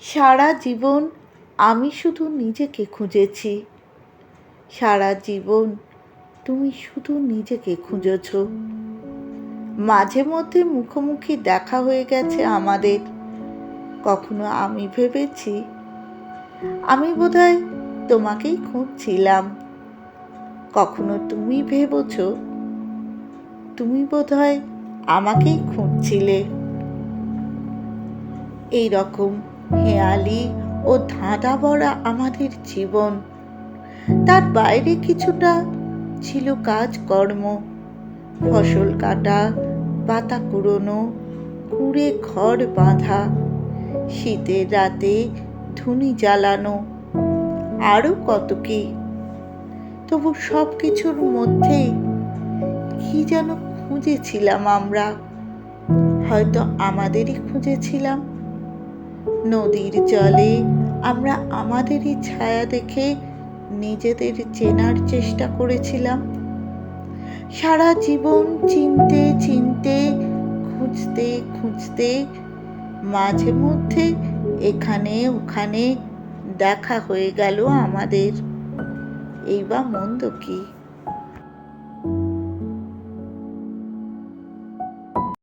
সারা জীবন আমি শুধু নিজেকে খুঁজেছি, সারা জীবন তুমি শুধু নিজেকে খুঁজেছ। মাঝে মধ্যে মুখোমুখি দেখা হয়ে গেছে আমাদের। কখনো আমি ভেবেছি আমি বোধহয় তোমাকেই খুঁজছিলাম, কখনো তুমি ভেবেছ তুমি বোধহয় আমাকেই খুঁজছিলে। এই রকম হেঁয়ালি ও ধাঁধা ভরা আমাদের জীবন। তার বাইরে কিছুটা ছিল কাজকর্ম, ফসল কাটা, পাতা কুড়োনো, কুঁড়ে ঘর বাঁধা, শীতের রাতে ধুনি জ্বালানো, আরও কত কি। তবু সব কিছুর মধ্যেই কি যেন খুঁজেছিলাম আমরা, হয়তো আমাদেরই খুঁজেছিলাম। নদীর জলে আমরা আমাদেরই ছায়া দেখে নিজেদের চেনার চেষ্টা করেছিলাম। সারা জীবন চিনতে চিনতে, খুঁজতে খুঁজতে, মাঝে মধ্যে এখানে ওখানে দেখা হয়ে গেল আমাদের। এই বা মন্দ কি।